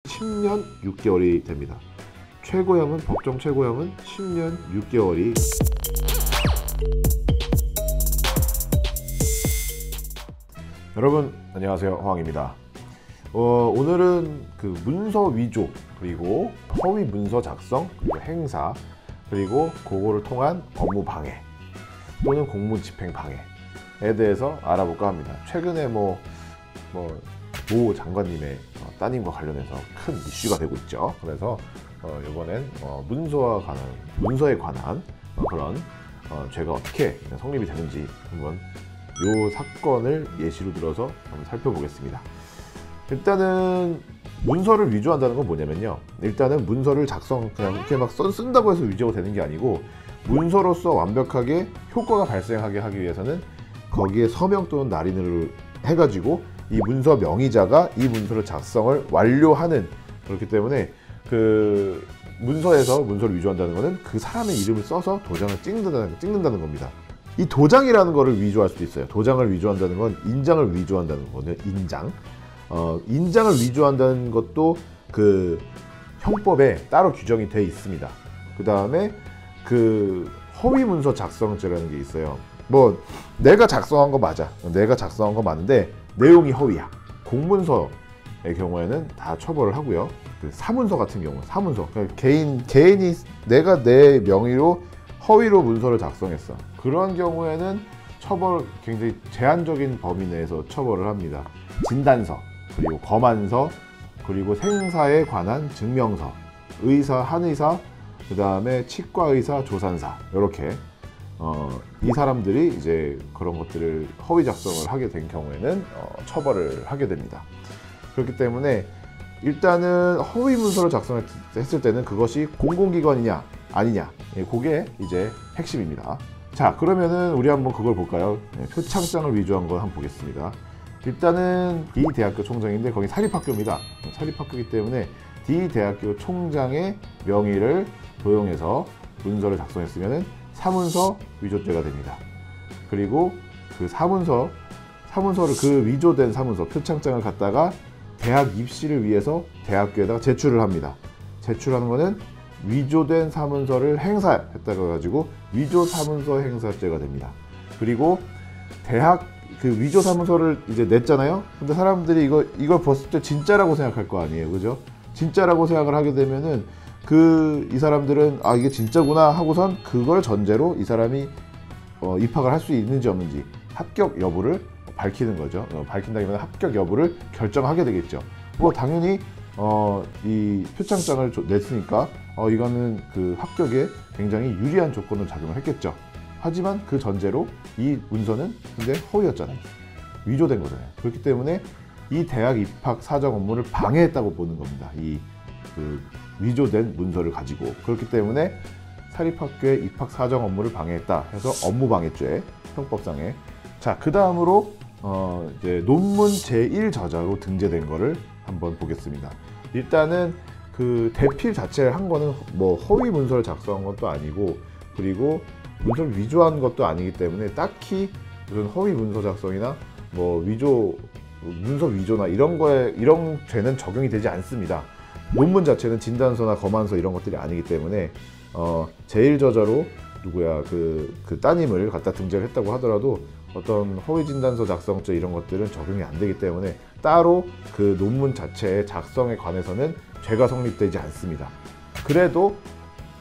10년 6개월이 됩니다. 최고형은, 법정 최고형은 10년 6개월이. 여러분 안녕하세요, 허왕입니다. 오늘은 그 문서 위조, 그리고 허위 문서 작성, 그리고 행사, 그리고 그거를 통한 업무 방해 또는 공무집행 방해에 대해서 알아볼까 합니다. 최근에 모 장관님의 따님과 관련해서 큰 이슈가 되고 있죠. 그래서 이번엔 문서에 관한 그런 죄가 어떻게 성립이 되는지 한번 이 사건을 예시로 들어서 한번 살펴보겠습니다. 일단은 문서를 위조한다는 건 뭐냐면요, 일단은 문서를 그냥 이렇게 막 쓴다고 해서 위조가 되는 게 아니고, 문서로서 완벽하게 효과가 발생하게 하기 위해서는 거기에 서명 또는 날인을 해가지고 이 문서 명의자가 이 문서를 작성을 완료하는, 그렇기 때문에 그 문서에서 문서를 위조한다는 것은 그 사람의 이름을 써서 도장을 찍는다는 겁니다. 이 도장이라는 거를 위조할 수도 있어요. 도장을 위조한다는 건 인장을 위조한다는 거거든요. 인장을 위조한다는 것도 그 형법에 따로 규정이 돼 있습니다. 그 다음에 그 허위 문서 작성죄라는 게 있어요. 내가 작성한 거 맞아. 내가 작성한 거 맞는데 내용이 허위야. 공문서의 경우에는 다 처벌을 하고요. 그 사문서 같은 경우, 그러니까 개인이 내가 내 명의로 허위로 문서를 작성했어. 그런 경우에는 굉장히 제한적인 범위 내에서 처벌을 합니다. 진단서, 그리고 검안서, 그리고 생사에 관한 증명서, 한의사, 그 다음에 치과의사, 조산사, 이렇게 이 사람들이 이제 그런 것들을 허위 작성을 하게 된 경우에는 처벌을 하게 됩니다. 그렇기 때문에 일단은 허위 문서를 작성했을 때는 그것이 공공기관이냐 아니냐, 그게 이제 핵심입니다. 자, 그러면은 우리 한번 그걸 볼까요? 표창장을 위조한 걸 한번 보겠습니다. 일단은 D 대학교 총장인데 거기 사립학교입니다. 사립학교이기 때문에 D 대학교 총장의 명의를 도용해서 문서를 작성했으면은 사문서 위조죄가 됩니다. 그리고 그 사문서를 그 위조된 사문서, 표창장을 갖다가 대학 입시를 위해서 대학교에다가 제출을 합니다. 제출하는 거는 위조된 사문서를 행사했다고 해가지고 위조 사문서 행사죄가 됩니다. 그리고 대학 그 위조 사문서를 이제 냈잖아요. 근데 사람들이 이걸 봤을 때 진짜라고 생각할 거 아니에요, 그죠? 진짜라고 생각을 하게 되면은 이 사람들은 이게 진짜구나 하고선 그걸 전제로 이 사람이 입학을 할 수 있는지 없는지 합격 여부를 밝히는 거죠. 밝힌다기보다 합격 여부를 결정하게 되겠죠. 당연히 이 표창장을 냈으니까 이거는 그 합격에 굉장히 유리한 조건으로 작용을 했겠죠. 하지만 그 전제로 이 문서는 근데 허위였잖아요. 위조된 거잖아요. 그렇기 때문에 이 대학 입학 사정 업무를 방해했다고 보는 겁니다. 그 위조된 문서를 가지고. 그렇기 때문에 사립학교의 입학 사정 업무를 방해했다 해서 업무방해죄, 형법상에. 자, 그 다음으로 이제 논문 제1저자로 등재된 거를 한번 보겠습니다. 일단은 그 대필 자체를 한 거는 허위 문서를 작성한 것도 아니고, 그리고 문서를 위조한 것도 아니기 때문에 딱히 무슨 허위 문서 작성이나 문서 위조나 이런 죄는 적용이 되지 않습니다. 논문 자체는 진단서나 검안서 이런 것들이 아니기 때문에 제1저자로 그 따님을 갖다 등재를 했다고 하더라도 어떤 허위 진단서 작성죄 이런 것들은 적용이 안 되기 때문에 따로 그 논문 자체의 작성에 관해서는 죄가 성립되지 않습니다. 그래도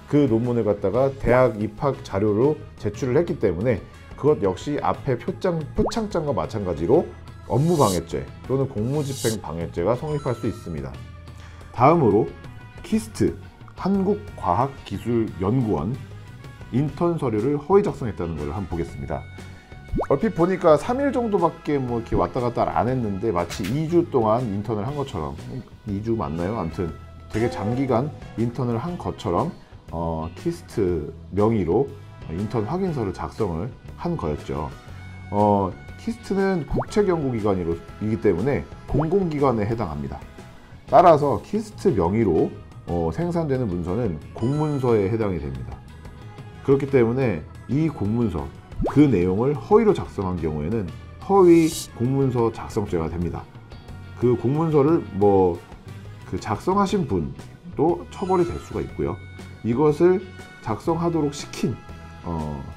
그 논문을 갖다가 대학 입학 자료로 제출을 했기 때문에 그것 역시 앞에 표창장과 마찬가지로 업무방해죄 또는 공무집행 방해죄가 성립할 수 있습니다. 다음으로 키스트, 한국과학기술연구원 인턴 서류를 허위 작성했다는 걸 한번 보겠습니다. 얼핏 보니까 3일 정도밖에 이렇게 왔다 갔다 안 했는데 마치 2주 동안 인턴을 한 것처럼, 2주 맞나요? 아무튼 되게 장기간 인턴을 한 것처럼 키스트 명의로 인턴 확인서를 작성을 한 거였죠. 키스트는 국책연구기관이기 때문에 공공기관에 해당합니다. 따라서 키스트 명의로 생산되는 문서는 공문서에 해당이 됩니다. 그렇기 때문에 이 공문서, 그 내용을 허위로 작성한 경우에는 허위 공문서 작성죄가 됩니다. 그 공문서를 그 작성하신 분도 처벌이 될 수가 있고요. 이것을 작성하도록 시킨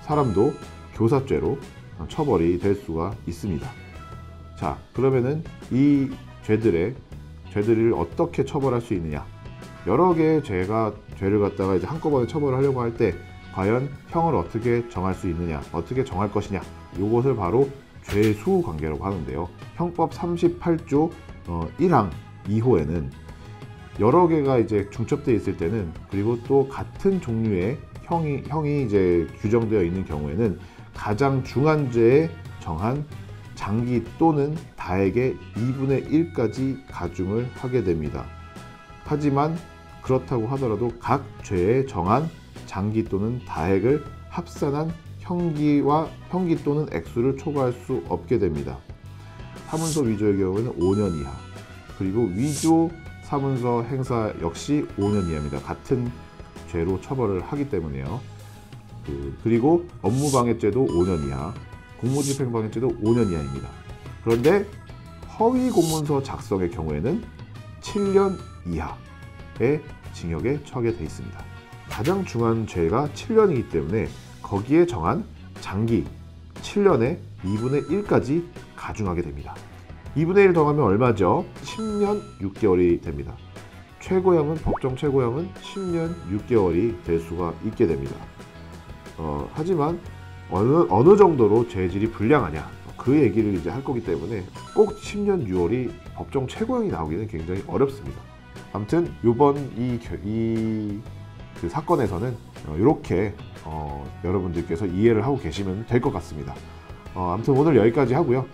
사람도 교사죄로 처벌이 될 수가 있습니다. 자, 그러면은 이 죄들을 어떻게 처벌할 수 있느냐? 여러 개의 죄를 갖다가 이제 한꺼번에 처벌을 하려고 할 때 과연 형을 어떻게 정할 수 있느냐, 어떻게 정할 것이냐, 이것을 바로 죄수 관계라고 하는데요. 형법 38조 1항 2호에는 여러 개가 이제 중첩되어 있을 때는, 그리고 또 같은 종류의 형이 이제 규정되어 있는 경우에는 가장 중한 죄에 정한 장기 또는 다액의 2분의 1까지 가중을 하게 됩니다. 하지만 그렇다고 하더라도 각 죄에 정한 장기 또는 다액을 합산한 형기 또는 액수를 초과할 수 없게 됩니다. 사문서 위조의 경우에는 5년 이하, 그리고 위조 사문서 행사 역시 5년 이하입니다. 같은 죄로 처벌을 하기 때문에요. 그리고 업무방해죄도 5년 이하, 공무집행방해죄도 5년 이하입니다. 그런데 허위 공문서 작성의 경우에는 7년 이하의 징역에 처하게 되어 있습니다. 가장 중한 죄가 7년이기 때문에 거기에 정한 장기 7년에 2분의 1까지 가중하게 됩니다. 2분의 1 더하면 얼마죠? 10년 6개월이 됩니다. 법정 최고형은 10년 6개월이 될 수가 있게 됩니다. 하지만 어느 정도로 죄질이 불량하냐, 그 얘기를 이제 할 거기 때문에 꼭 10년 6월이 법정 최고형이 나오기는 굉장히 어렵습니다. 아무튼 이번 그 사건에서는 이렇게 여러분들께서 이해를 하고 계시면 될 것 같습니다. 아무튼 오늘 여기까지 하고요.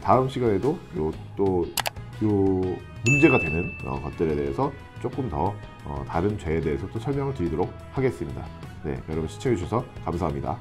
다음 시간에도 요 문제가 되는 것들에 대해서 조금 더 다른 죄에 대해서 또 설명을 드리도록 하겠습니다. 네, 여러분 시청해 주셔서 감사합니다.